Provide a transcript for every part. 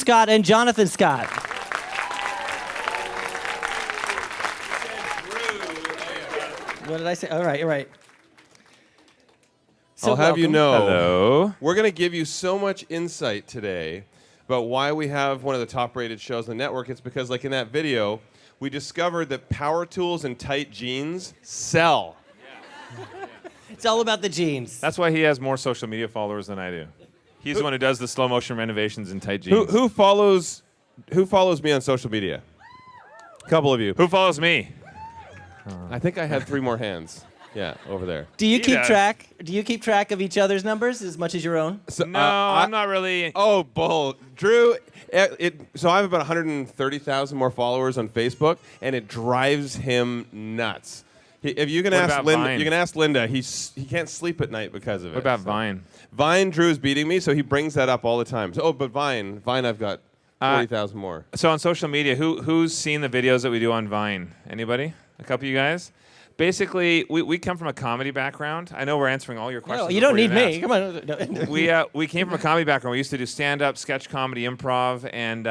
Scott and Jonathan Scott. What did I say? All right. So I'll have you know, Hello. we're going to give you so much insight today about why we have one of the top-rated shows on the network. It's because, like in that video, we discovered that power tools and tight jeans sell. It's all about the jeans. That's why he has more social media followers than I do. He's the one who does the slow motion renovations in tight jeans. Who follows me on social media? A couple of you. Who follows me? I think I had 3 more hands. Yeah, over there. Do you He keep does. track? Do you keep track of each other's numbers as much as your own? So, No, I'm not really. Oh, bull. Drew, so I have about 130,000 more followers on Facebook, and it drives him nuts. If you can What ask about Linda, Vine? you can ask Linda. He can't sleep at night because of it. What about so. Vine? Vine, Drew's beating me, so he brings that up all the time. So, but Vine, I've got 40,000 more. So on social media, who's seen the videos that we do on Vine? Anybody? A couple of you guys? Basically, we come from a comedy background. I know we're answering all your questions. No, you don't before need even me. ask. Come on. We came from a comedy background. We used to do stand-up, sketch comedy, improv, and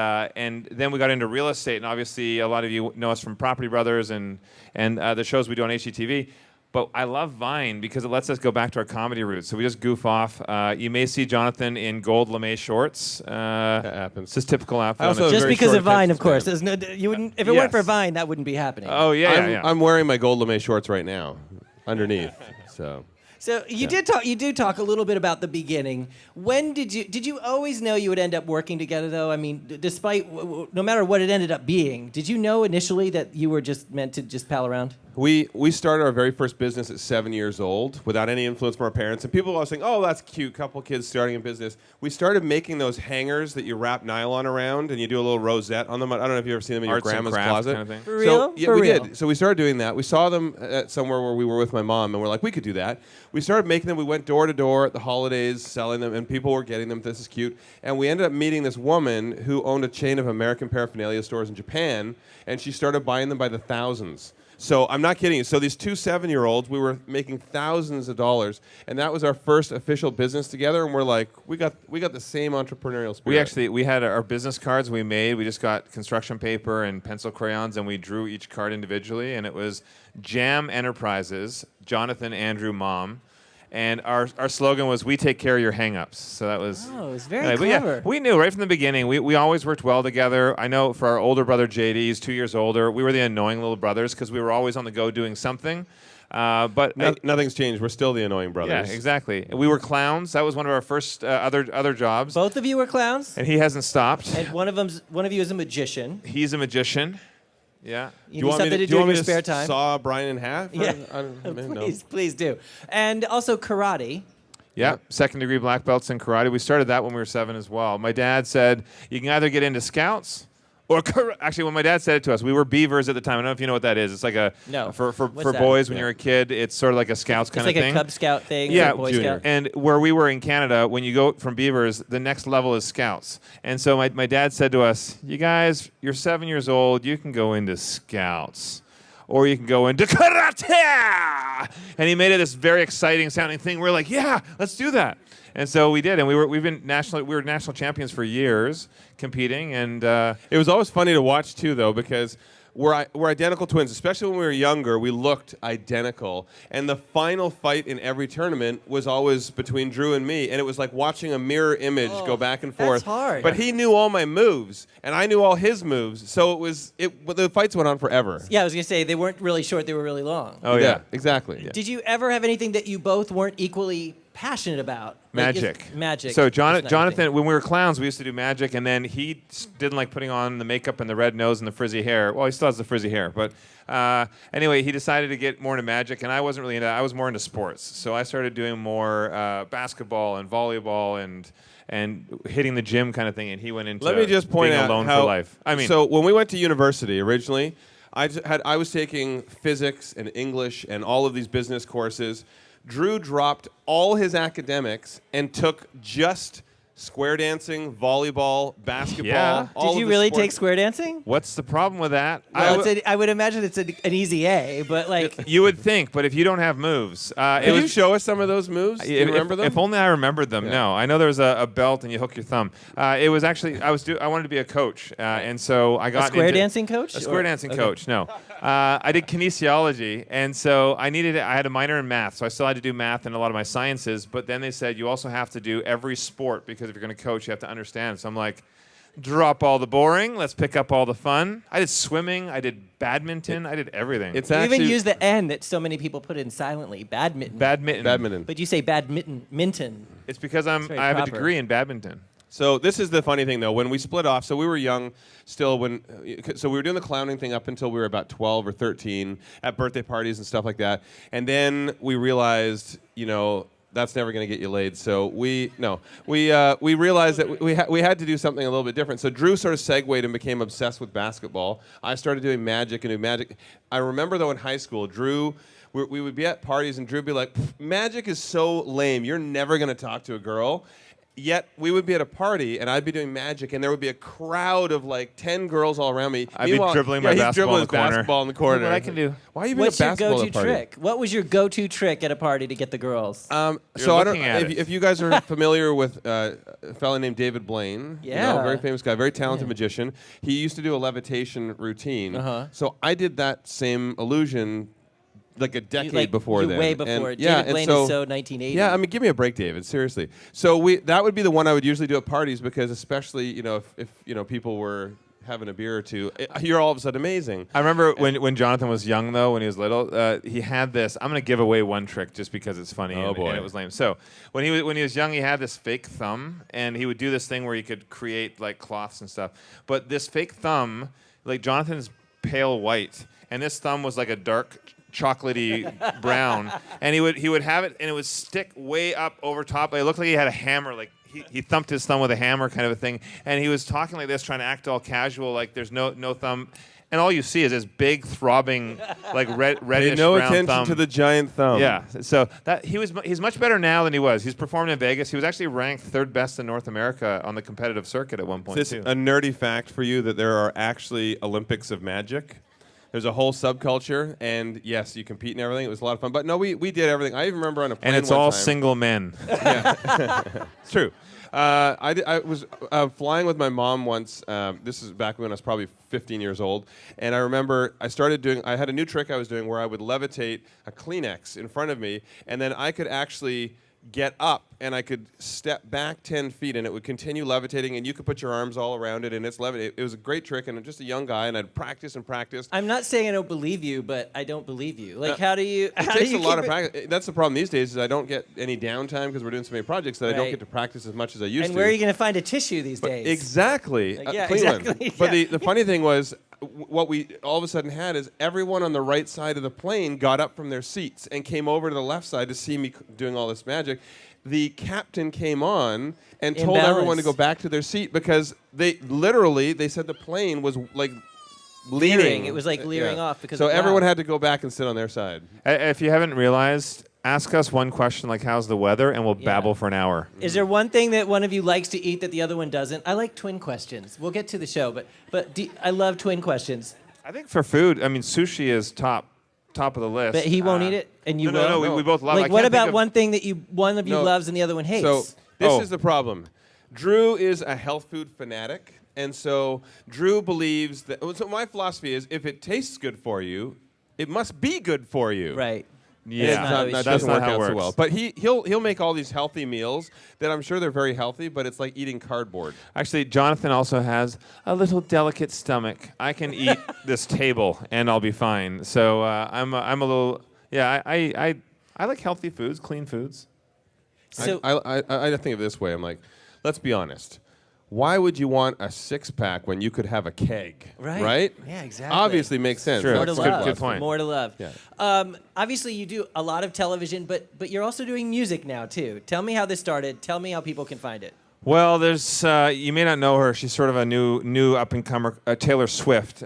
then we got into real estate. And obviously, a lot of you know us from Property Brothers and the shows we do on HGTV. But I love Vine because it lets us go back to our comedy roots. So we just goof off. You may see Jonathan in gold lame shorts. That happens. It's his typical outfit. I also Just very because short of Vine, attention of course. span. There's no, you wouldn't, if it weren't for Yes. Vine, that wouldn't be happening. Oh yeah. I'm wearing my gold lame shorts right now, underneath. So. So you did talk a little bit about the beginning. When did you always know you would end up working together though? I mean, despite no matter what it ended up being, did you know initially that you were just meant to just pal around? We started our very first business at 7 years old without any influence from our parents. And people were always saying, oh, that's cute, couple kids starting a business. We started making those hangers that you wrap nylon around and you do a little rosette on them. I don't know if you've ever seen them in Arts your and grandma's crafts closet. kind of thing. For real? So, yeah, For we real? did. So we started doing that. We saw them at somewhere where we were with my mom, and we're like, we could do that. We started making them. We went door to door at the holidays selling them, and people were getting them. This is cute. And we ended up meeting this woman who owned a chain of American paraphernalia stores in Japan, and she started buying them by the thousands. So I'm not kidding you. So these 2 7-year-olds, we were making thousands of dollars, and that was our first official business together. And we're like, we got the same entrepreneurial spirit. We had our business cards we made. We just got construction paper and pencil crayons, and we drew each card individually. And it was Jam Enterprises, Jonathan, Andrew, Mom. And our slogan was, we take care of your hang-ups. So that was... Oh, it was very but yeah, clever. we knew right from the beginning. We always worked well together. I know for our older brother, JD, he's 2 years older. We were the annoying little brothers because we were always on the go doing something. But Nothing's changed. We're still the annoying brothers. yeah, exactly. We were clowns. That was one of our first other jobs. Both of you were clowns, And he hasn't stopped. and one of you is a magician. He's a magician. Yeah. You do something to do in your spare time. Saw Brian in half? Yeah, I don't know. please do. And also karate. Yeah, second-degree black belts in karate. We started that when we were 7 as well. My dad said, you can either get into scouts or actually, when my dad said it to us, we were beavers at the time. I don't know if you know what that is. It's like for What's that? boys when you're a kid, it's sort of like a scouts kind It's of like thing. a Cub Scout thing. Yeah, or a Boy junior. Scout. And where we were in Canada, when you go from beavers, the next level is scouts. And so my dad said to us, you guys, you're 7 years old, you can go into scouts. Or you can go into karate! And he made it this very exciting sounding thing. We're like, yeah, let's do that. And so we did, and we were national champions for years competing, and It was always funny to watch, too, though, because we're identical twins. Especially when we were younger, we looked identical. And the final fight in every tournament was always between Drew and me. And it was like watching a mirror image go back and forth. that's hard. But he knew all my moves, and I knew all his moves. So the fights went on forever. Yeah, I was gonna say they weren't really short; they were really long. oh yeah. Exactly. Did you ever have anything that you both weren't equally passionate about? Like, Magic. Magic. So is not your thing. Jonathan, when we were clowns, we used to do magic, and then he didn't like putting on the makeup and the red nose and the frizzy hair. Well, he still has the frizzy hair, but anyway, he decided to get more into magic, and I wasn't really into that. I was more into sports. So I started doing more basketball and volleyball and hitting the gym kind of thing, and he went into Let me just point being out alone how, for life. I mean, so when we went to university originally, I was taking physics and English and all of these business courses. Drew dropped all his academics and took just square dancing, volleyball, basketball. Yeah. all Did you of the really sports. take square dancing? What's the problem with that? Well, I would imagine it's an easy A, but like, You would think, but if you don't have moves, Can you show us some of those moves? Do you remember them? If only I remembered them. Yeah. No, I know there was a belt and you hook your thumb. It was actually I wanted to be a coach, and so I got square into dancing coach? A square dancing coach. No, I did kinesiology, and so I had a minor in math, so I still had to do math and a lot of my sciences. But then they said you also have to do every sport because if you're going to coach, you have to understand. So I'm like, drop all the boring. Let's pick up all the fun. I did swimming. I did badminton. I did everything. It's you actually even use the N that so many people put in silently. Badminton. badminton. But you say badminton. Minton. It's because I very have a proper. degree in badminton. So this is the funny thing, though. When we split off, so we were young still. So we were doing the clowning thing up until we were about 12 or 13 at birthday parties and stuff like that. And then we realized, that's never going to get you laid. So we realized that we had to do something a little bit different. So Drew sort of segued and became obsessed with basketball. I started doing magic and do magic. I remember though in high school, Drew. We would be at parties and Drew would be like, "Magic is so lame. You're never going to talk to a girl." Yet we would be at a party and I'd be doing magic and there would be a crowd of like 10 girls all around me. I'd be dribbling my he's basketball dribbling in his the corner. basketball in the corner. Look what I can do. Why are you being What's a your basketball go-to at a party? trick? What was your go-to trick at a party to get the girls? So I don't. looking at it. If you guys are familiar with a fellow named David Blaine, Yeah. very famous guy, very talented magician. He used to do a levitation routine. So I did that same illusion like a decade before then. Way before. And, David and Blaine so, is so 1980. Yeah, I mean, give me a break, David. Seriously. So that would be the one I would usually do at parties because, especially, if people were having a beer or two, you're all of a sudden amazing. I remember when Jonathan was young, though, when he was little, he had this. I'm going to give away one trick just because it's funny and it was lame. So when he was young, he had this fake thumb, and he would do this thing where he could create like cloths and stuff. But this fake thumb, like Jonathan's pale white, and this thumb was like a dark chocolatey brown, and he would have it, and it would stick way up over top. It looked like he had a hammer, like he thumped his thumb with a hammer, kind of a thing. And he was talking like this, trying to act all casual, like there's no thumb. And all you see is this big throbbing, like reddish no brown attention thumb. to the giant thumb. Yeah, so he's much better now than he was. He's performed in Vegas. He was actually ranked third best in North America on the competitive circuit at one point. Is this a nerdy fact for you that there are actually Olympics of magic? There's a whole subculture, and yes, you compete and everything. It was a lot of fun. But no, we did everything. I even remember on a plane And it's one all time. single men. It's true. I was flying with my mom once. This is back when I was probably 15 years old. And I remember I had a new trick I was doing where I would levitate a Kleenex in front of me, and then I could actually get up and I could step back 10 feet and it would continue levitating and you could put your arms all around it and it's levitating. It was a great trick and I'm just a young guy and I'd practice and practice. I'm not saying I don't believe you, but I don't believe you. Like, how do you? It takes a lot of practice. That's the problem these days is I don't get any downtime because we're doing so many projects that I don't Right. get to practice as much as I used to. And where are you going to find a tissue these days? Exactly. Like, yeah, Cleveland. exactly, But yeah. the funny thing was, what we all of a sudden had is everyone on the right side of the plane got up from their seats and came over to the left side to see me doing all this magic. The captain came on and told everyone to go back to their seat because they said the plane was like leering. It was like leering off because so of everyone cloud. had to go back and sit on their side. If you haven't realized, ask us one question like, how's the weather? And we'll babble for an hour. Is there one thing that one of you likes to eat that the other one doesn't? I like twin questions. We'll get to the show, but I love twin questions. I think for food, I mean, sushi is top of the list. But he won't eat it, and you will. No, we both love it. I Like, what can't think about of- one thing that one of you No. loves and the other one hates? So this is the problem. Drew is a health food fanatic, and so Drew believes that. So my philosophy is, if it tastes good for you, it must be good for you. Right. Yeah, That's not always That true. doesn't not work how it out so works. well. But he'll make all these healthy meals that I'm sure they're very healthy, but it's like eating cardboard. Actually, Jonathan also has a little delicate stomach. I can eat this table and I'll be fine. So I'm a little. Yeah, I like healthy foods, clean foods. So I think of it this way. I'm like, let's be honest. Why would you want a six-pack when you could have a keg? Right. Yeah, exactly. Obviously makes sense. True. more to That's That's love. good point. More to love. Yeah. Obviously, you do a lot of television, but you're also doing music now too. Tell me how this started. Tell me how people can find it. Well, there's you may not know her. She's sort of a new up and comer, Taylor Swift.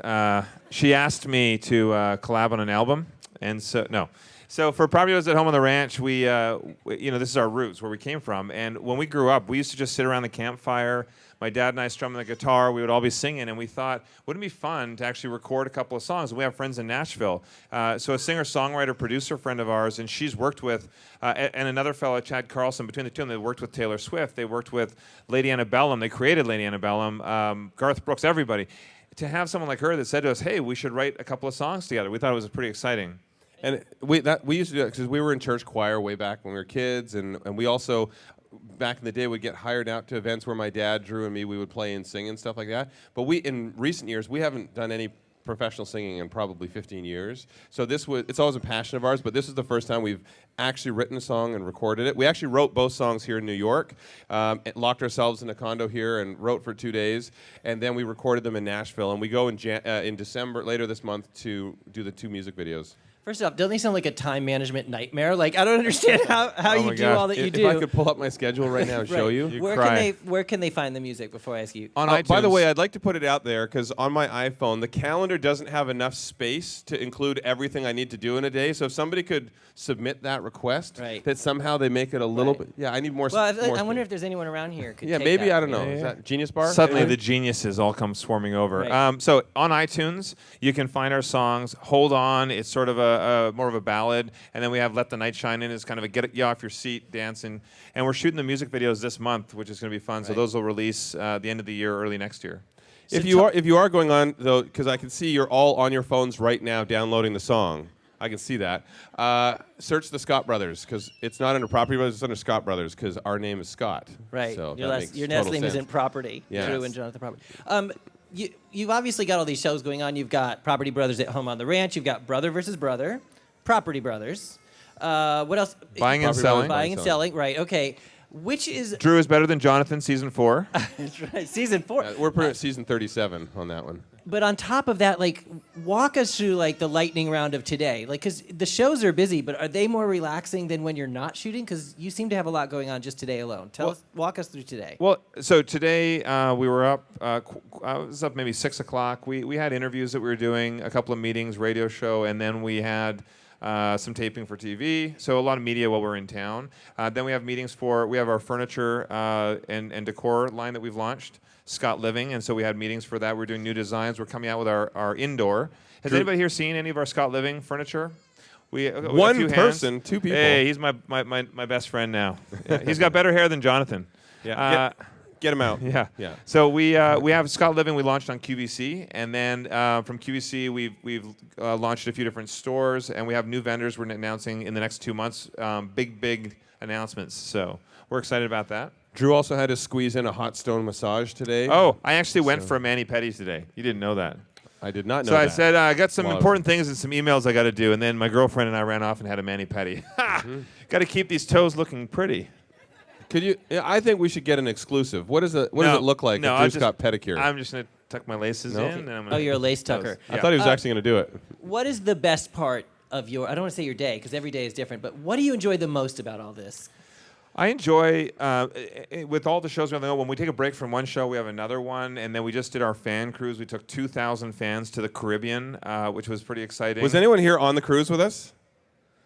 She asked me to collab on an album, and so no. So for Property Brothers at Home on the Ranch, this is our roots, where we came from. And when we grew up, we used to just sit around the campfire. My dad and I strumming the guitar. We would all be singing, and we thought, wouldn't it be fun to actually record a couple of songs? And we have friends in Nashville. So a singer-songwriter, producer friend of ours, and she's worked with, and another fellow, Chad Carlson, between the two of them, they worked with Taylor Swift. They worked with Lady Antebellum. They created Lady Antebellum, Garth Brooks, everybody. To have someone like her that said to us, hey, we should write a couple of songs together, we thought it was pretty exciting. And we used to do that because we were in church choir way back when we were kids, and we also, back in the day, would get hired out to events where my dad, Drew, and me, we would play and sing and stuff like that. But in recent years, we haven't done any professional singing in probably 15 years. So it's always a passion of ours, but this is the first time we've actually written a song and recorded it. We actually wrote both songs here in New York, locked ourselves in a condo here and wrote for 2 days, and then we recorded them in Nashville. And we go in December, later this month, to do the 2 music videos. First off, doesn't they sound like a time management nightmare? Like, I don't understand how you do all that you do. If I could pull up my schedule right now and show you. Where can they find the music before I ask you? On iTunes. By the way, I'd like to put it out there because on my iPhone, the calendar doesn't have enough space to include everything I need to do in a day. So if somebody could submit that request, that somehow they make it a little bit. Yeah, I need more. Well, I wonder if there's anyone around here who could take maybe, that. I don't know. Is that Genius Bar? Suddenly the geniuses all come swarming over. Right. So on iTunes, you can find our songs. Hold On, it's sort of a more of a ballad. And then we have Let the Night Shine In, it's kind of a get you off your seat dancing. And we're shooting the music videos this month, which is going to be fun. So those will release the end of the year, early next year. If you are going on, though, because I can see you're all on your phones right now downloading the song. I can see that. Search the Scott Brothers, because it's not under Property Brothers, it's under Scott Brothers, because our name is Scott. Right. So your last name isn't Property. Yes. Drew and Jonathan Property. You've obviously got all these shows going on. You've got Property Brothers at Home on the Ranch. You've got Brother versus Brother, Property Brothers. What else? Buying and selling. Buying and selling. Right. Okay. Which is Drew is better than Jonathan, season 4. That's right. Season 4. We're putting at season 37 on that one. But on top of that, like, walk us through like the lightning round of today. Like, because the shows are busy, but are they more relaxing than when you're not shooting? Because you seem to have a lot going on just today alone. Walk us through today. Well, so today we were up. I was up maybe 6 o'clock. We had interviews that we were doing, a couple of meetings, radio show, and then we had some taping for TV. So a lot of media while we're in town. Then we have meetings we have our furniture and decor line that we've launched, Scott Living, and so we had meetings for that. We're doing new designs. We're coming out with our indoor. Has anybody here seen any of our Scott Living furniture? One person, 2 people. Hey, he's my best friend now. Yeah, he's got better hair than Jonathan. Yeah. Get him out. Yeah. So we have Scott Living. We launched on QVC, and then from QVC we've launched a few different stores, and we have new vendors we're announcing in the next 2 months. Big announcements. So we're excited about that. Drew also had to squeeze in a hot stone massage today. Oh, I actually went for a mani-pedi today. You didn't know that. I did not know that. So I said, I got some important things and some emails I got to do, and then my girlfriend and I ran off and had a mani-pedi. Got to keep these toes looking pretty. Could you? I think we should get an exclusive. What does it look like if Drew's got pedicure? I'm just going to tuck my laces in. And I'm gonna you're a lace tucker. I thought he was actually going to do it. What is the best part of I don't want to say your day, because every day is different, but what do you enjoy the most about all this? I enjoy, with all the shows we have, when we take a break from one show, we have another one, and then we just did our fan cruise. We took 2,000 fans to the Caribbean, which was pretty exciting. Was anyone here on the cruise with us?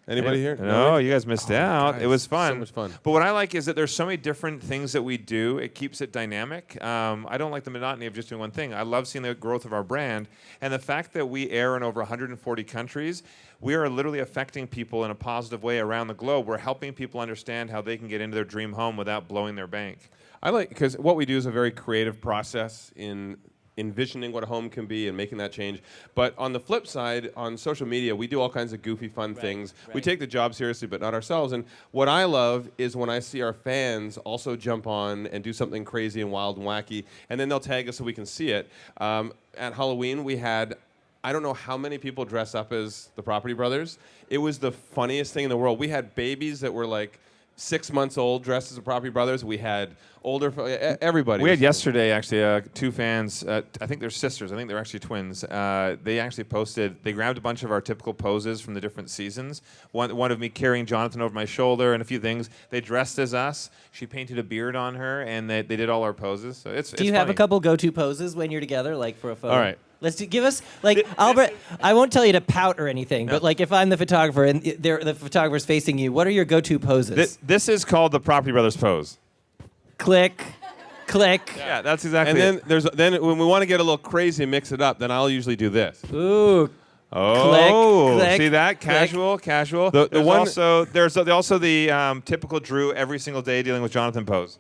Anybody here? No, you guys missed out. Guys, it was fun. So much fun. But what I like is that there's so many different things that we do. It keeps it dynamic. I don't like the monotony of just doing one thing. I love seeing the growth of our brand. And the fact that we air in over 140 countries, we are literally affecting people in a positive way around the globe. We're helping people understand how they can get into their dream home without blowing their bank. I like, because what we do is a very creative process in envisioning what a home can be and making that change. But on the flip side, on social media, we do all kinds of goofy, fun things. Right. We take the job seriously, but not ourselves. And what I love is when I see our fans also jump on and do something crazy and wild and wacky, and then they'll tag us so we can see it. At Halloween, we had, I don't know how many people dress up as the Property Brothers. It was the funniest thing in the world. We had babies that were like 6 months old dressed as the Property Brothers. We had older, everybody. We had yesterday, actually, 2 fans. I think they're sisters. I think they're actually twins. They actually posted, they grabbed a bunch of our typical poses from the different seasons. One of me carrying Jonathan over my shoulder and a few things. They dressed as us. She painted a beard on her, and they did all our poses. So it's Do you have a couple go-to poses when you're together, like for a photo? All right. Give us like Albert. I won't tell you to pout or anything, but like if I'm the photographer and the photographer's facing you, what are your go-to poses? This is called the Property Brothers pose. Click, click. Yeah, that's exactly. And then when we want to get a little crazy and mix it up, then I'll usually do this. Ooh. Oh, click, see that? click. Casual. The There's one- also the typical Drew every single day dealing with Jonathan pose.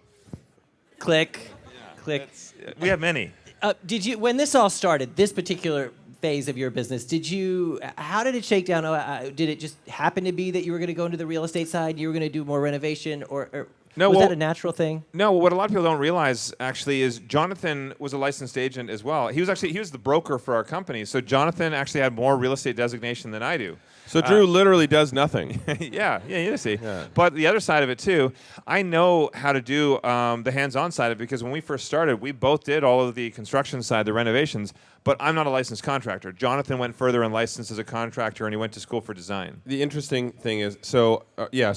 Click, click. We have many. Did you, when this all started, this particular phase of your business, how did it shake down? Did it just happen to be that you were going to go into the real estate side, you were going to do more renovation, or No, was well- that a natural thing? No, what a lot of people don't realize actually is Jonathan was a licensed agent as well. He was the broker for our company. So Jonathan actually had more real estate designation than I do. So Drew literally does nothing. yeah, you see. Yeah. But the other side of it too, I know how to do the hands-on side of it because when we first started, we both did all of the construction side, the renovations. But I'm not a licensed contractor. Jonathan went further and licensed as a contractor, and he went to school for design. The interesting thing is, so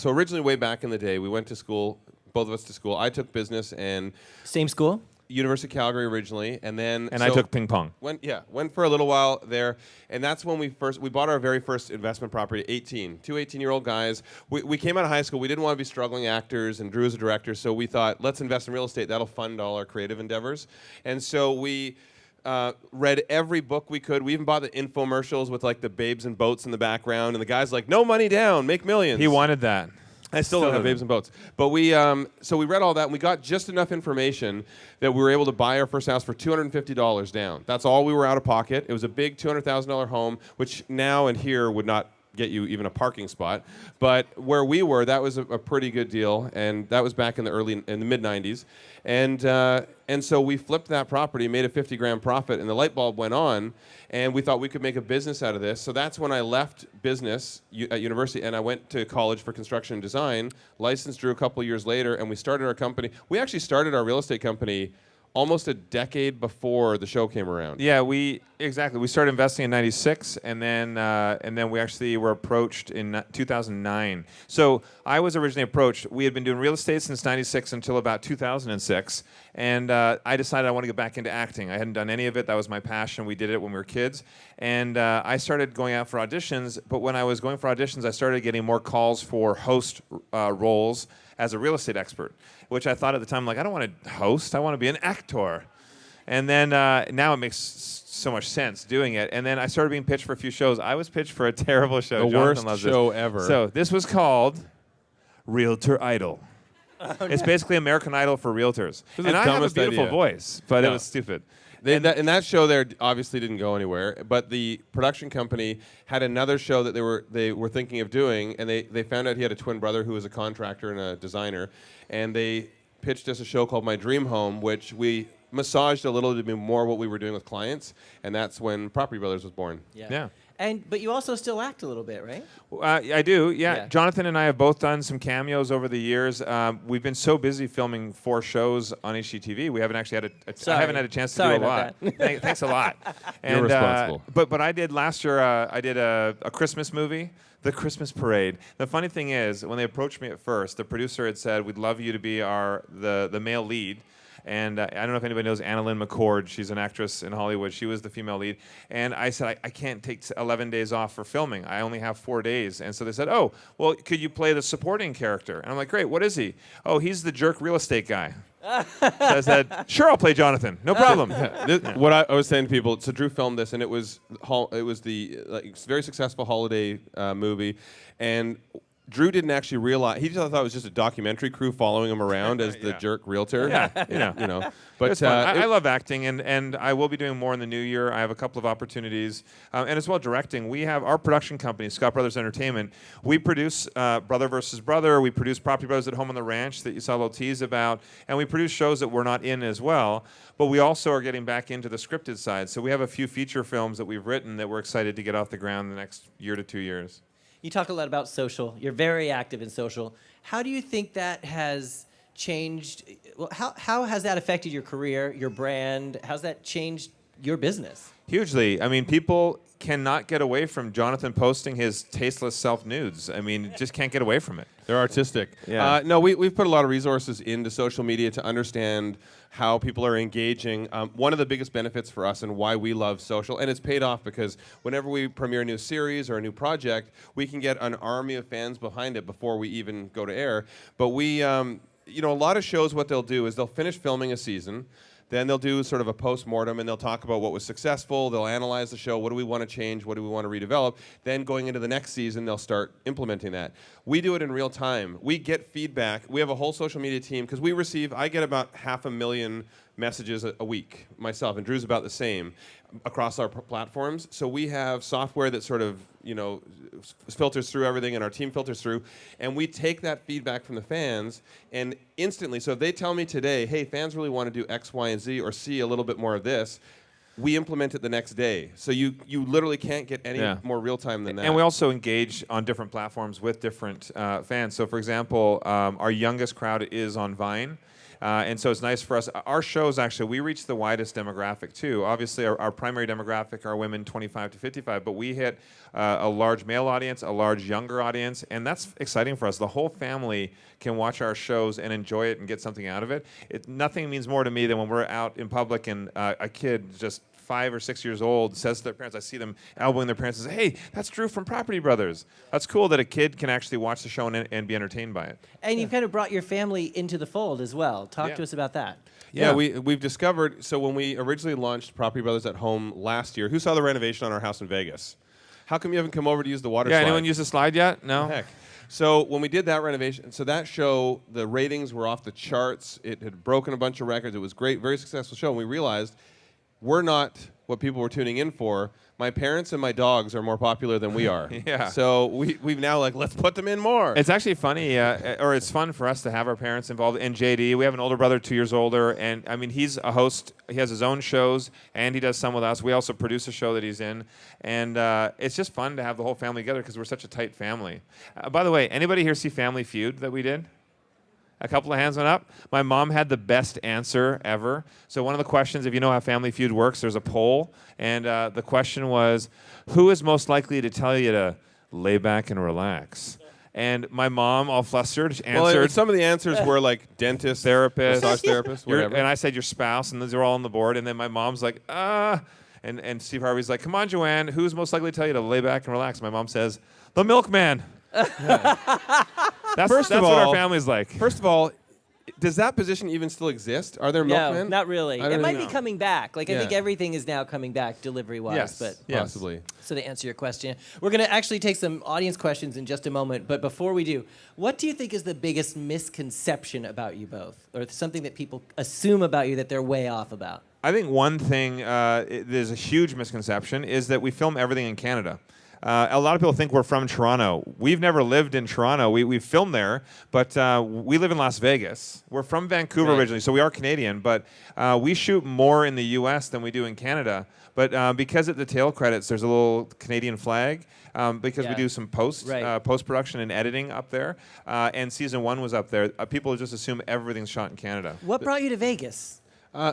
originally way back in the day, we went to school, both of us to school. I took business and Same school? University of Calgary originally, and then And I took ping pong. Went for a little while there, and that's when we bought our very first investment property. 2 18-year-old guys. We came out of high school. We didn't want to be struggling actors, and Drew was a director, so we thought, let's invest in real estate. That'll fund all our creative endeavors, and so we. Read every book we could. We even bought the infomercials with like the babes and boats in the background, and the guy's like, "No money down, make millions." He wanted that. I still don't have babes and boats, but so we read all that, and we got just enough information that we were able to buy our first house for $250 down. That's all we were out of pocket. It was a big $200,000 home, which now and here would not get you even a parking spot, but where we were, that was a pretty good deal, and that was back in the mid '90s, and so we flipped that property, made a $50,000 profit, and the light bulb went on, and we thought we could make a business out of this. So that's when I left business at university, and I went to college for construction and design, licensed Drew a couple years later, and we started our company. We actually started our real estate company almost a decade before the show came around. Yeah, we started investing in '96, and then we actually were approached in 2009. So I was originally approached. We had been doing real estate since '96 until about 2006, and I decided I want to get back into acting. I hadn't done any of it. That was my passion. We did it when we were kids, and I started going out for auditions. But when I was going for auditions, I started getting more calls for host roles as a real estate expert, which I thought at the time, like, I don't want to host. I want to be an actor. And then now it makes so much sense doing it. And then I started being pitched for a few shows. I was pitched for a terrible show. The Jonathan worst loves show this. ever. So this was called Realtor Idol. It's basically American Idol for realtors. was And the I have a dumbest beautiful idea. voice, but it Yeah. was stupid. In that show there obviously didn't go anywhere, but the production company had another show that they were thinking of doing, and they found out he had a twin brother who was a contractor and a designer, and they pitched us a show called My Dream Home, which we massaged a little to be more what we were doing with clients, and that's when Property Brothers was born. Yeah. But you also still act a little bit, right? I do, yeah. Yeah. Jonathan and I have both done some cameos over the years. We've been so busy filming 4 shows on HGTV, we haven't actually had I haven't had a chance to Sorry do a lot. about Thanks a lot. You're responsible. But I did last year. I did a Christmas movie, The Christmas Parade. The funny thing is, when they approached me at first, the producer had said, "We'd love you to be the male lead." And I don't know if anybody knows Anna Lynn McCord. She's an actress in Hollywood. She was the female lead. And I said, I can't take 11 days off for filming. I only have 4 days. And so they said, oh, well, could you play the supporting character? And I'm like, great, what is he? Oh, he's the jerk real estate guy. So I said, sure, I'll play Jonathan. No problem. What I was saying to people, so Drew filmed this, and it was the very successful holiday movie, and Drew didn't actually realize. He just thought it was just a documentary crew following him around as the jerk realtor. Yeah, you know. But It's fun. I love acting, and I will be doing more in the new year. I have a couple of opportunities, and as well directing. We have our production company, Scott Brothers Entertainment. We produce Brother versus Brother. We produce Property Brothers at Home on the Ranch that you saw a little tease about, and we produce shows that we're not in as well. But we also are getting back into the scripted side. So we have a few feature films that we've written that we're excited to get off the ground in the next year to 2 years. You talk a lot about social. You're very active in social. How do you think that has changed? Well, how has that affected your career, your brand? How's that changed your business? Hugely. I mean, people cannot get away from Jonathan posting his tasteless self-nudes. I mean, just can't get away from it. They're artistic. Yeah. No, we've put a lot of resources into social media to understand how people are engaging. One of the biggest benefits for us and why we love social, and it's paid off because whenever we premiere a new series or a new project, we can get an army of fans behind it before we even go to air. But we, a lot of shows, what they'll do is they'll finish filming a season. Then they'll do sort of a post-mortem, and they'll talk about what was successful. They'll analyze the show. What do we want to change? What do we want to redevelop? Then going into the next season, they'll start implementing that. We do it in real time. We get feedback. We have a whole social media team because I get about 500,000 messages a week myself, and Drew's about the same across our platforms. So we have software that sort of, filters through everything, and our team filters through, and we take that feedback from the fans, and instantly, so if they tell me today, hey, fans really want to do X, Y, and Z, or see a little bit more of this, we implement it the next day. So you literally can't get any more real time than that. And we also engage on different platforms with different fans. So, for example, our youngest crowd is on Vine. And so it's nice for us. Our shows, actually, we reach the widest demographic, too. Obviously, our primary demographic are women 25 to 55, but we hit a large male audience, a large younger audience, and that's exciting for us. The whole family can watch our shows and enjoy it and get something out of it. Nothing means more to me than when we're out in public and a kid just 5 or 6 years old says to their parents, I see them elbowing their parents and say, hey, that's Drew from Property Brothers. That's cool that a kid can actually watch the show and be entertained by it. And you've kind of brought your family into the fold as well. Talk to us about that. Yeah, we've discovered, so when we originally launched Property Brothers at Home last year, who saw the renovation on our house in Vegas? How come you haven't come over to use the water slide? Yeah, anyone use the slide yet? No? Heck. So when we did that renovation, so that show, the ratings were off the charts. It had broken a bunch of records. It was great, very successful show. And we realized we're not what people were tuning in for. My parents and my dogs are more popular than we are. Yeah. So we've now let's put them in more. It's actually funny, or it's fun for us to have our parents involved. And JD, we have an older brother, 2 years older, and I mean, he's a host. He has his own shows, and he does some with us. We also produce a show that he's in, and it's just fun to have the whole family together because we're such a tight family. By the way, anybody here see Family Feud that we did? A couple of hands went up. My mom had the best answer ever. So one of the questions, if you know how Family Feud works, there's a poll. And the question was, who is most likely to tell you to lay back and relax? And my mom, all flustered, answered. Well, some of the answers were like dentist, therapist, massage therapist, whatever. And I said your spouse, and those are all on the board. And then my mom's like, And Steve Harvey's like, come on, Joanne, who's most likely to tell you to lay back and relax? My mom says, the milkman. That's what our family's like. First of all, does that position even still exist? Are there milkmen? No, not really. It might be coming back. I think Yeah. everything is now coming back delivery-wise. Yes. But Possibly. So to answer your question, we're going to actually take some audience questions in just a moment. But before we do, what do you think is the biggest misconception about you both? Or something that people assume about you that they're way off about? I think one thing, there's a huge misconception, is that we film everything in Canada. A lot of people think we're from Toronto. We've never lived in Toronto. We've filmed there, but we live in Las Vegas. We're from Vancouver originally, so we are Canadian, but we shoot more in the U.S. than we do in Canada. But because at the tail credits, there's a little Canadian flag, because we do some post-production and editing up there, and season 1 was up there. People just assume everything's shot in Canada. What brought you to Vegas?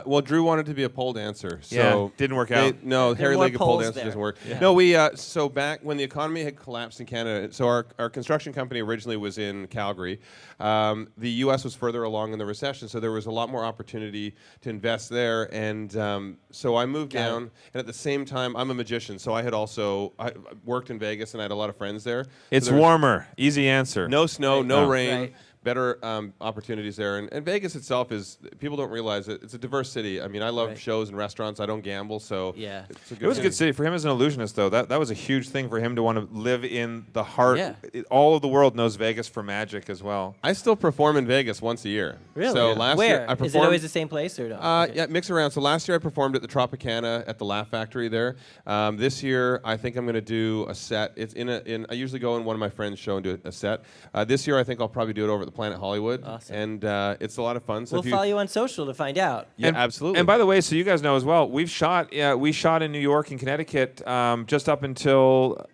Well, Drew wanted to be a pole dancer, so yeah, didn't work out. Hairy-legged pole dancer doesn't work. Yeah. No, so back when the economy had collapsed in Canada, so our construction company originally was in Calgary. The U.S. was further along in the recession, so there was a lot more opportunity to invest there, and so I moved down. And at the same time, I'm a magician, so I worked in Vegas, and I had a lot of friends there. It's so warmer. Easy answer. No snow, no rain. Right. Better opportunities there. And Vegas itself people don't realize it. It's a diverse city. I mean, I love shows and restaurants. I don't gamble, so it's a good It was a good city. For him as an illusionist, though, that was a huge thing for him to want to live in the heart. Yeah. All of the world knows Vegas for magic as well. I still perform in Vegas once a year. Really? So last Where? year I performed. Is it always the same place or no? Yeah, mix around. So last year I performed at the Tropicana at the Laugh Factory there. This year I think I'm going to do a set. It's I usually go in one of my friends' show and do a set. This year I think I'll probably do it over at the Planet Hollywood. Awesome. And it's a lot of fun. So We'll follow you on social to find out. Yeah, absolutely. And by the way, so you guys know as well, we shot in New York and Connecticut just up until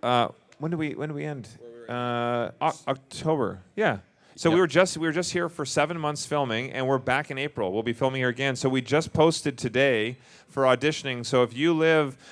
when do we end? October. Yeah. So we were just here for 7 months filming, and we're back in April. We'll be filming here again. So we just posted today for auditioning. So if you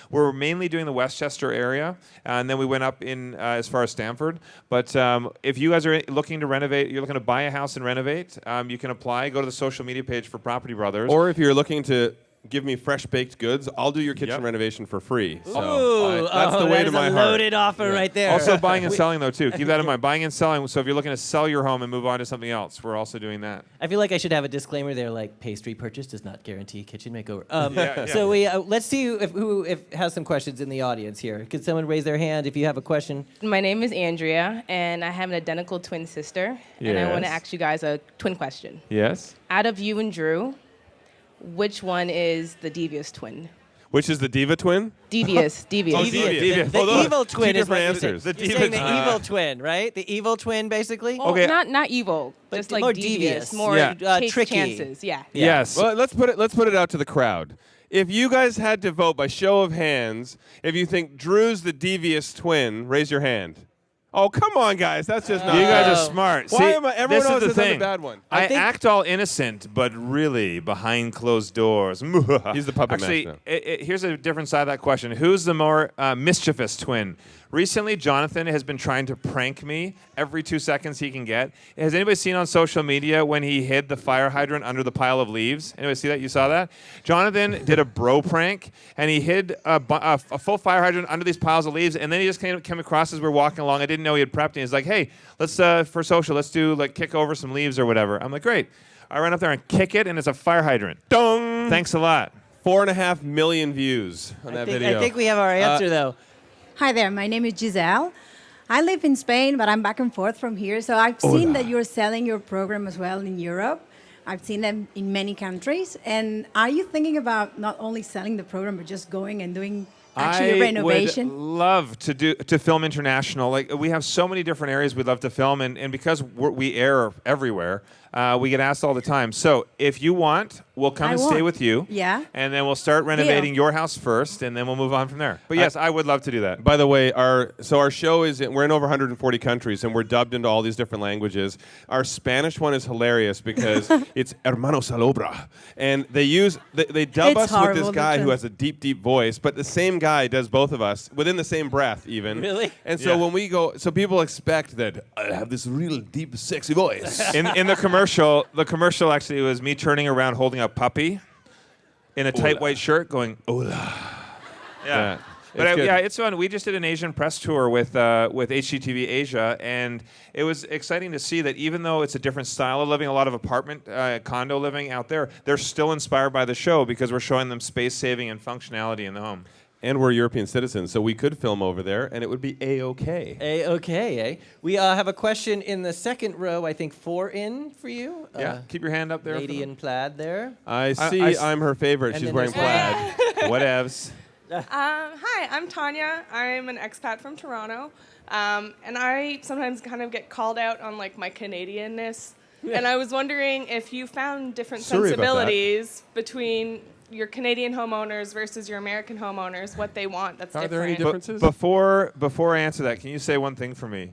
we're mainly doing the Westchester area, and then we went up in as far as Stamford. But if you guys are looking to renovate, you're looking to buy a house and renovate, you can apply. Go to the social media page for Property Brothers. Or if you're looking to give me fresh baked goods, I'll do your kitchen renovation for free. So that's the way to my heart. Loaded offer right there. Also buying and selling, though, too. Keep that in mind. Buying and selling. So if you're looking to sell your home and move on to something else, we're also doing that. I feel like I should have a disclaimer there, like pastry purchase does not guarantee kitchen makeover. Yeah. So let's see who has some questions in the audience here. Could someone raise their hand if you have a question? My name is Andrea, and I have an identical twin sister. And I want to Yes. ask you guys a twin question. Yes. Out of you and Drew, which one is the devious twin? Which is the diva twin? Devious. Devious. The Hold on. evil twin Two is what different you're answers. saying. The You're saying diva the evil twin, right? The evil twin, basically. Well, Okay. not evil, But just like more devious. devious. More Yeah. takes Tricky. chances. Yeah. Yes. Well, let's put it out to the crowd. If you guys had to vote by show of hands, if you think Drew's the devious twin, raise your hand. Oh, come on, guys. That's just not You guys fair. are smart. Why See, am I? Everyone this else is the says I'm thing. the bad one. I think- act all innocent, but really behind closed doors. He's the puppet Actually, master. here's a different side of that question. Who's the more mischievous twin? Recently, Jonathan has been trying to prank me every 2 seconds he can get. Has anybody seen on social media when he hid the fire hydrant under the pile of leaves? Anybody see that? You saw that? Jonathan did a bro prank, and he hid a full fire hydrant under these piles of leaves, and then he just came across as we're walking along. I didn't know he had prepped, and he's like, hey, let's, for social, let's do, like, kick over some leaves or whatever. I'm like, great. I ran up there and kick it, and it's a fire hydrant. Dong! Thanks a lot. 4.5 million views on that video. I think we have our answer, though. Hi there, my name is Giselle. I live in Spain, but I'm back and forth from here. So I've seen that you're selling your program as well in Europe. I've seen them in many countries. And are you thinking about not only selling the program, but just going and doing actually a renovation? I would love to film international. Like, we have so many different areas we'd love to film, and because we air everywhere, we get asked all the time. So if you want, we'll come and stay with you. Yeah. And then we'll start renovating your house first, and then we'll move on from there. But yes, I would love to do that. By the way, our show we're in over 140 countries, and we're dubbed into all these different languages. Our Spanish one is hilarious because it's Hermano Salobra, and they dub us It's with horrible, this the guy who trans- has a deep, deep voice, but the same guy does both of us within the same breath, even. Really? And so when we go, so people expect that I have this real deep, sexy voice. In the commercial actually was me turning around holding a puppy in a tight Hola. white shirt going, hola. Yeah. But It's good. it's fun. We just did an Asian press tour with HGTV Asia, and it was exciting to see that even though it's a different style of living, a lot of apartment, condo living out there, they're still inspired by the show because we're showing them space saving and functionality in the home. And we're European citizens, so we could film over there, and it would be A-OK. A-okay, eh? We have a question in the second row, I think 4 in for you. Yeah, keep your hand up there. Lady in plaid there. I see I'm her favorite. And She's then wearing there's- plaid. Whatevs. Hi, I'm Tanya. I'm an expat from Toronto, and I sometimes kind of get called out on like my Canadianness. And I was wondering if you found different Sorry about that. sensibilities between your Canadian homeowners versus your American homeowners, what they want that's Are different. there any differences? Before I answer that, can you say one thing for me?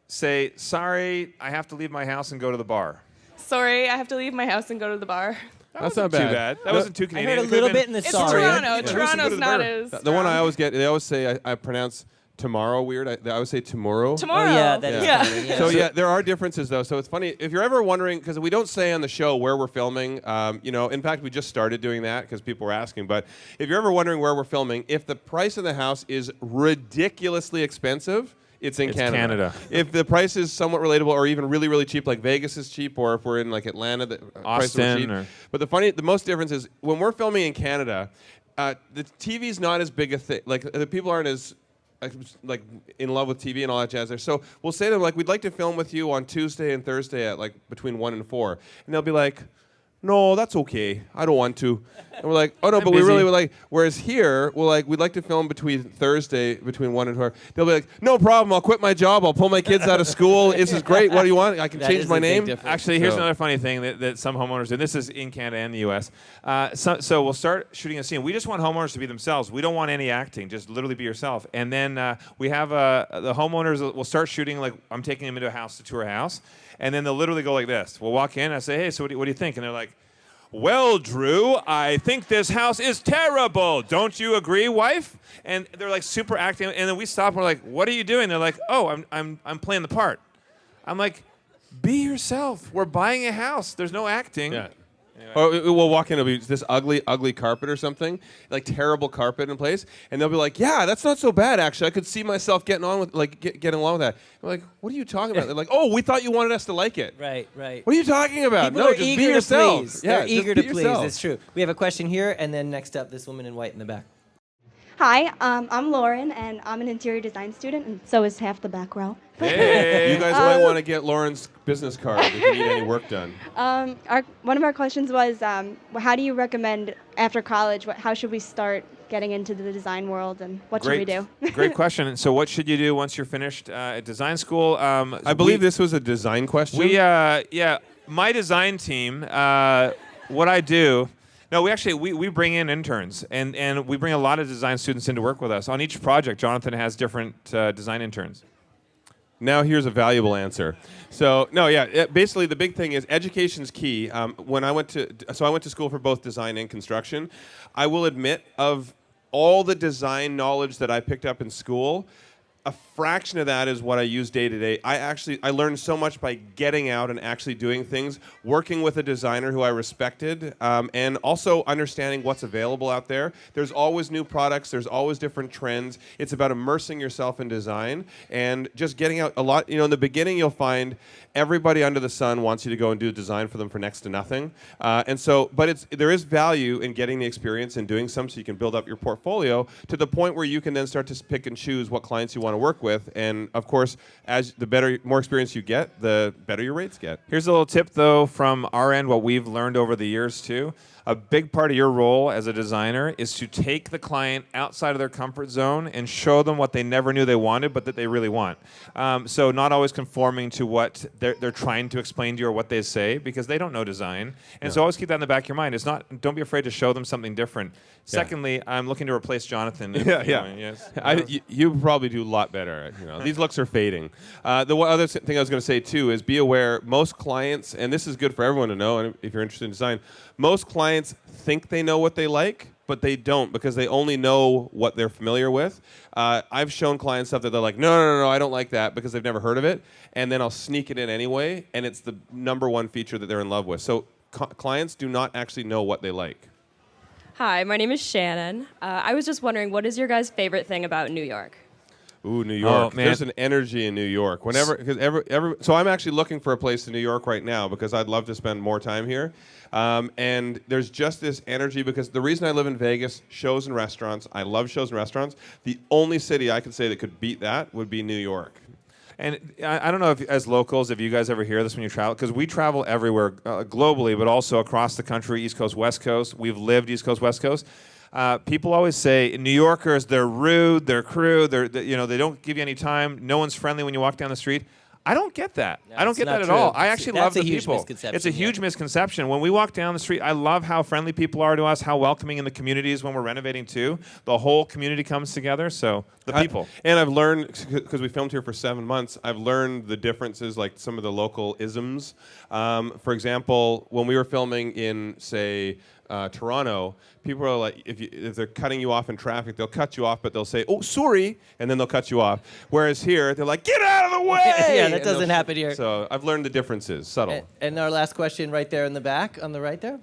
Say, sorry, I have to leave my house and go to the bar. Sorry, I have to leave my house and go to the bar. That's not Too bad. bad. That No, wasn't too I Canadian. heard a It little could've bit in the It's sorry. Toronto. Yeah. Toronto's not as The one I always get, they always say I pronounce tomorrow weird. I always say tomorrow. tomorrow. Oh, yeah, that is yeah. funny, yeah. So yeah, there are differences though. So it's funny if you're ever wondering because we don't say on the show where we're filming. In fact, we just started doing that because people were asking. But if you're ever wondering where we're filming, if the price of the house is ridiculously expensive, it's in Canada. If the price is somewhat relatable or even really, really cheap, like Vegas is cheap, or if we're in like Atlanta, the prices are Austin, cheap. or- But the most difference is when we're filming in Canada, the TV's not as big a thing. Like the people aren't as like in love with TV and all that jazz there. So we'll say to them like, we'd like to film with you on Tuesday and Thursday at like between 1 and 4, and they'll be like, no, that's okay. I don't want to. And we're like, oh no, I'm but we busy. really would like. Whereas here, we're like, we'd like to film between Thursday, between 1 and 4. They'll be like, no problem. I'll quit my job. I'll pull my kids out of school. This is great. What do you want? I can That change is my a big name. difference. Actually, here's So- another funny thing that some homeowners do. This is in Canada and the U.S. So we'll start shooting a scene. We just want homeowners to be themselves. We don't want any acting. Just literally be yourself. And then we have the homeowners will start shooting like I'm taking them into a house to tour a house. And then they'll literally go like this. We'll walk in. I say, hey, so what do you think? And they're like, well, Drew, I think this house is terrible. Don't you agree, wife? And they're like super acting. And then we stop and we're like, what are you doing? They're like, oh, I'm playing the part. I'm like, be yourself. We're buying a house. There's no acting. Yeah. Or we'll walk in, it'll be this ugly carpet or something, like terrible carpet in place, and they'll be like, yeah, that's not so bad, actually. I could see myself getting on with, like, getting along with that. I'm like, what are you talking about? They're like, oh, we thought you wanted us to like it. Right. What are you talking about? People No, are just eager be to yourself. please. Yeah, They're just eager be to please. yourself. It's true. We have a question here, and then next up, this woman in white in the back. Hi, I'm Lauren, and I'm an interior design student, and so is half the back row. Hey. You guys might want to get Lauren's business card if you need any work done. One of our questions was, how do you recommend after college? How should we start getting into the design world, and what should we do? Great question. So what should you do once you're finished at design school? I believe this was a design question. My design team, what I do, no, we bring in interns, and we bring a lot of design students in to work with us. On each project, Jonathan has different design interns. Now here's a valuable answer. So basically the big thing is education's key. When I went to school for both design and construction. I will admit, of all the design knowledge that I picked up in school, a fraction of that is what I use day to day. I learned so much by getting out and actually doing things, working with a designer who I respected, and also understanding what's available out there. There's always new products. There's always different trends. It's about immersing yourself in design and just getting out a lot. In the beginning, you'll find everybody under the sun wants you to go and do design for them for next to nothing. But there is value in getting the experience and doing some so you can build up your portfolio to the point where you can then start to pick and choose what clients you want to work with. And of course, as more experience you get, the better your rates get. Here's a little tip, though, from our end, what we've learned over the years, too. A big part of your role as a designer is to take the client outside of their comfort zone and show them what they never knew they wanted, but that they really want. So not always conforming to what they're trying to explain to you or what they say, because they don't know design. And so always keep that in the back of your mind. Don't be afraid to show them something different. Secondly, I'm looking to replace Jonathan. Yes. You probably do a lot better. These looks are fading. The one other thing I was going to say too is be aware. Most clients, and this is good for everyone to know, and if you're interested in design, most clients think they know what they like, but they don't, because they only know what they're familiar with. I've shown clients stuff that they're like, no, I don't like that, because they've never heard of it, and then I'll sneak it in anyway, and it's the number one feature that they're in love with. So clients do not actually know what they like. Hi, my name is Shannon. I was just wondering, what is your guys' favorite thing about New York? Ooh, New York. Oh, man. There's an energy in New York. So I'm actually looking for a place in New York right now because I'd love to spend more time here. And there's just this energy because the reason I live in Vegas, shows and restaurants. I love shows and restaurants. The only city I could say that could beat that would be New York. And I don't know if, as locals, if you guys ever hear this when you travel, because we travel everywhere globally, but also across the country, East Coast, West Coast. We've lived East Coast, West Coast. People always say New Yorkers, they're rude, they're crude, they don't give you any time. No one's friendly when you walk down the street. I don't get that. No, I don't it's get not that at true. all. I actually love That's a the huge people. misconception, It's a huge misconception. When we walk down the street, I love how friendly people are to us, how welcoming in the communities when we're renovating too. The whole community comes together, so the people. And I've learned, because we filmed here for 7 months, I've learned the differences, like some of the local isms. For example, when we were filming in, say, Toronto, people are like, if they're cutting you off in traffic, they'll cut you off, but they'll say, "Oh, sorry," and then they'll cut you off. Whereas here, they're like, "Get out of the way!" Yeah, that And doesn't they'll- happen here. So I've learned the differences, subtle. And our last question right there in the back, on the right there.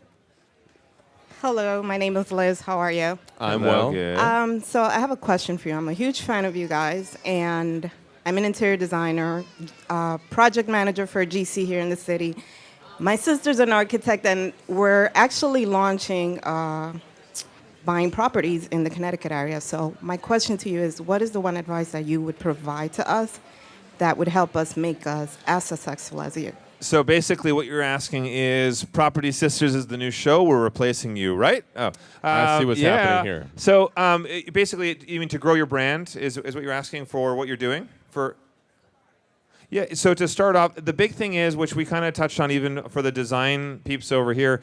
Hello, my name is Liz. How are you? I'm Hello, well. good. So I have a question for you. I'm a huge fan of you guys, and I'm an interior designer, project manager for a GC here in the city. My sister's an architect, and we're actually launching buying properties in the Connecticut area. So my question to you is, what is the one advice that you would provide to us that would help us make us as successful as you? So basically, what you're asking is, Property Sisters is the new show. We're replacing you, right? Oh, I see what's happening here. So basically, even to grow your brand is what you're asking for. What you're doing for. Yeah. So to start off, the big thing is, which we kind of touched on, even for the design peeps over here.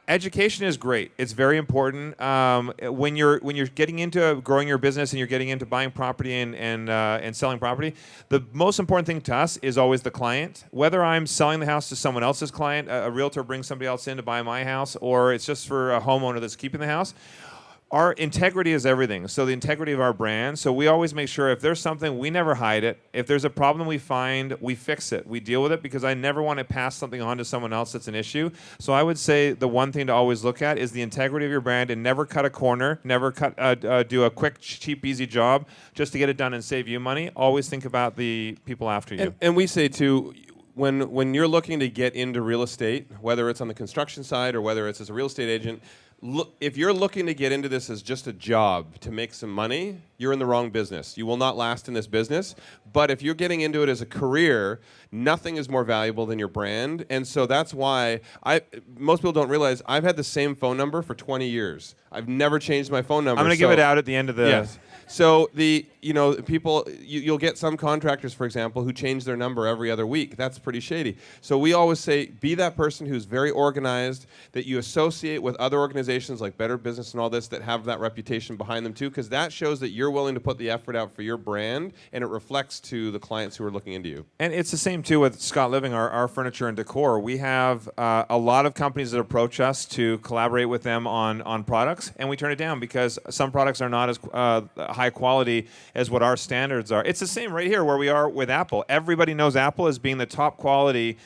Education is great. It's very important. When you're getting into growing your business and you're getting into buying property and selling property, the most important thing to us is always the client. Whether I'm selling the house to someone else's client, a realtor brings somebody else in to buy my house, or it's just for a homeowner that's keeping the house. Our integrity is everything. So the integrity of our brand. So we always make sure if there's something, we never hide it. If there's a problem we find, we fix it. We deal with it, because I never want to pass something on to someone else that's an issue. So I would say the one thing to always look at is the integrity of your brand, and never cut a corner, never do a quick, cheap, easy job just to get it done and save you money. Always think about the people after you. And we say too, when you're looking to get into real estate, whether it's on the construction side or whether it's as a real estate agent, if you're looking to get into this as just a job to make some money, you're in the wrong business. You will not last in this business. But if you're getting into it as a career, nothing is more valuable than your brand. And so that's why most people don't realize I've had the same phone number for 20 years. I've never changed my phone number. I'm going to give it out at the end of the... Yes. So people, you'll get some contractors, for example, who change their number every other week. That's pretty shady. So we always say, be that person who's very organized, that you associate with other organizations like Better Business and all this that have that reputation behind them too, because that shows that you're willing to put the effort out for your brand, and it reflects to the clients who are looking into you. And it's the same too with Scott Living, our furniture and decor. We have a lot of companies that approach us to collaborate with them on products, and we turn it down because some products are not as high quality as what our standards are. It's the same right here where we are with Apple. Everybody knows Apple as being the top quality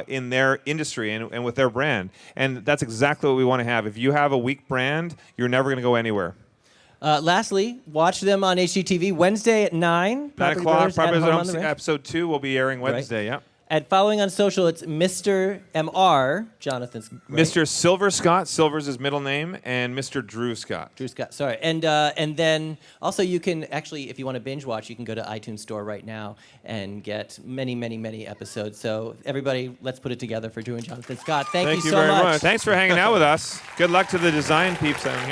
in their industry and with their brand. And that's exactly what we want to have. If you have a weak brand, you're never going to go anywhere. Lastly, watch them on HGTV Wednesday at 9. 9 Property o'clock, Brothers at Property Home on Brothers the Ranch. episode 2 will be airing Wednesday, yeah. And following on social, it's Mr. MR, Jonathan's. Right? Mr. Silver Scott, Silver's his middle name, and Mr. Drew Scott. Drew Scott, sorry. And then also you can actually, if you want to binge watch, you can go to iTunes Store right now and get many, many, many episodes. So everybody, let's put it together for Drew and Jonathan Scott. Thank you so very much. Thanks for hanging out with us. Good luck to the design peeps out here.